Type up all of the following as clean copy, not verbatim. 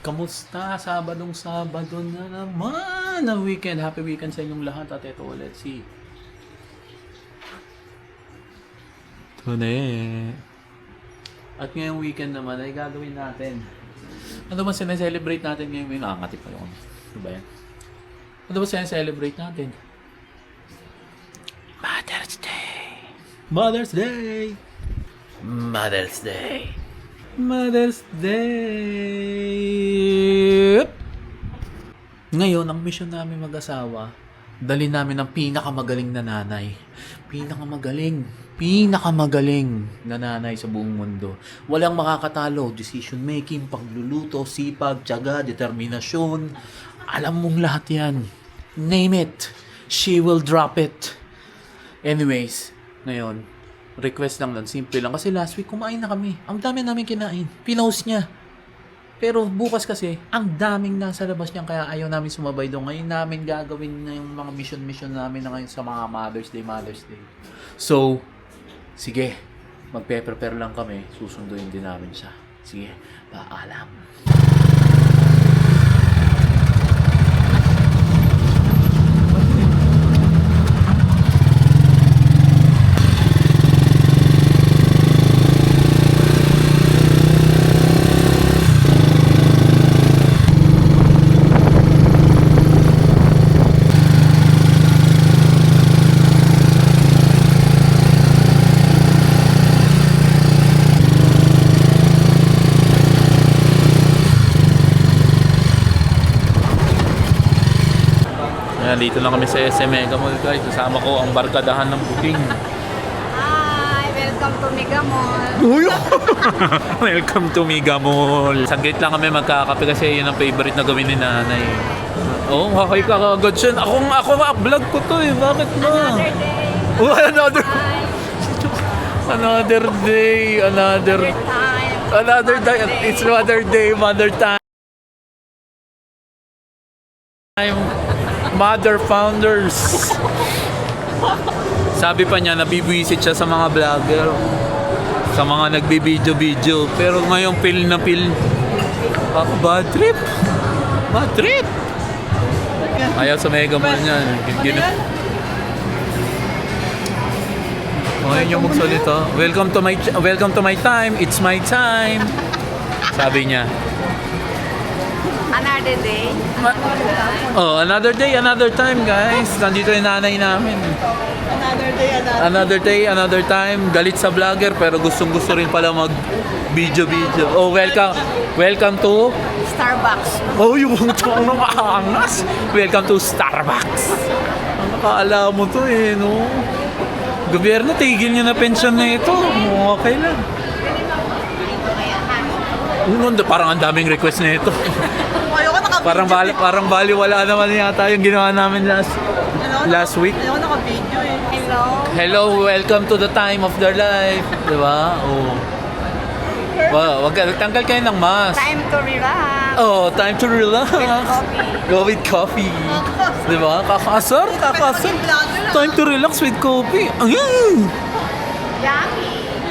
Kamusta? Sabado na naman ang weekend. Happy weekend sa inyong lahat. At ito ulit si Tune. At ngayong weekend naman ay gagawin natin. Ano ba sineselebrate natin ngayong weekend? Nakakatip pa yun. Ano ba yan? Ano ba sineselebrate natin? Mother's Day! Mother's Day! Mother's Day! Mother's Day! Ngayon, ang mission namin mag-asawa, dali namin ang pinakamagaling na nanay. Pinakamagaling na nanay sa buong mundo. Walang makakatalo. Decision making, pagluluto, sipag, tiyaga, determinasyon. Alam mong lahat yan. Name it. She will drop it. Anyways, ngayon, request lang nun, simple lang. Kasi last week, kumain na kami. Ang dami namin kinain. Pinost niya. Pero bukas kasi, ang daming nasa labas niya. Kaya ayaw namin sumabay doon. Ngayon namin gagawin na yung mga mission namin na ngayon sa mga Mother's Day. So, sige. Magpe-prepare lang kami. Susunduin din namin siya. Sige, paalam. Ayan, dito lang kami sa SM Mega Mall, guys. Kasama ko ang barkadahan ng booking. Hi! Welcome to Mega Mall. Uy! Welcome to Mega Mall. Saglit lang kami magkakape kasi yun ang favorite na gawin ni nanay. Oo, kakay ka kagad siya. Ako nga, vlog ko to eh. Bakit ba? Another day. Oh, another Hi! day. Another time. It's Mother Day, Mother Time. Mother Founders. Sabi pa niya, nabibwisit siya sa mga vlogger, sa mga nagbibideo-video. Pero ngayon, feel na feel. Ako, bad trip. Ayaw sa Mega Mall niya. Ngayon yung magsalita. Welcome to my time. It's my time. Sabi niya. Another day. Oh, another day, another time, guys. Nandito yung nanay namin. Another day, another time. Galit sa vlogger pero gustong-gusto rin pala mag-video. Oh, welcome to Starbucks. Oh, yung ang nakaangas. Welcome to Starbucks. Ang nakaala mo to eh, no? Gobyerno, tigil niyo na pensyon na ito. Okay lang. Parang ang daming request na ito. Parang baliwala naman yata yung ginawa namin last week. Ayaw naka-video eh. Hello, welcome to the time of their life. Diba? Oh. Wow, tanggal kayo ng mask. Time to relax. Oh, time to relax. Go with coffee. Diba? Kakasar. Time to relax with coffee. Yummy.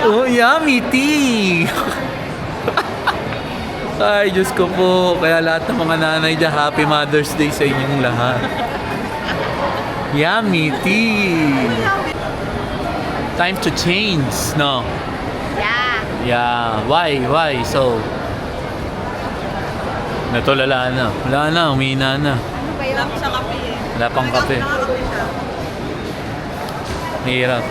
Oh, yummy tea. Ay, Diyos ko po. Kaya lahat ng mga nanay dyan, Happy Mother's Day sa inyong lahat. Yummy tea. Time to change, no? Yeah. Why? So, natulala na. Wala na, umina na. Ano ba yun? Wala sa kape eh. Wala pang kape. Hirap.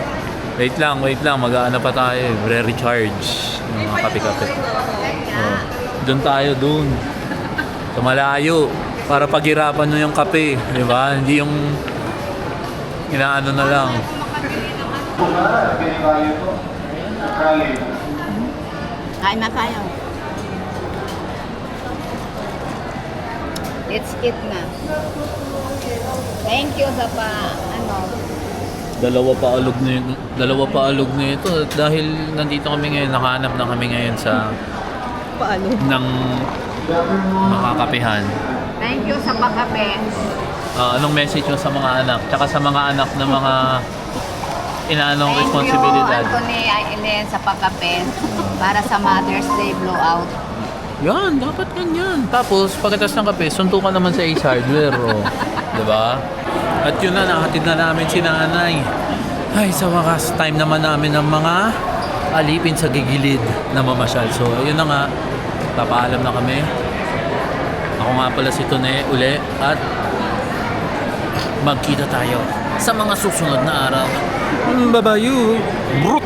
Wait lang. Mag-aano pa tayo. Re-recharge. Yung mga kape-kape. Oh. Doon tayo, sa malayo, para paghirapan nyo yung kape, di ba? Hindi yung inaano na lang. Kain na tayo. Let's eat na. Thank you sa Dalawa pa alog na ito dahil nandito kami ngayon, nakahanap na kami ngayon sa ng makakapihan. Thank you sa pagkape. Anong message mo sa mga anak? Tsaka sa mga anak na mga inaanong responsibilidad? Thank you, Anthony Aileen, sa pagkape para sa Mother's Day blowout. Yan, dapat ganyan. Tapos, pagkatas ng kape, suntukan naman sa Ace Hardware, oh. Diba? At yun na, nakahatid na namin si nanay. Ay, sa wakas, time naman namin ng mga alipin sa gigilid na mamasyal. So, ayun na nga, papaalam na kami. Ako nga pala si Tone uli at magkita tayo sa mga susunod na araw. Babayu! Brut!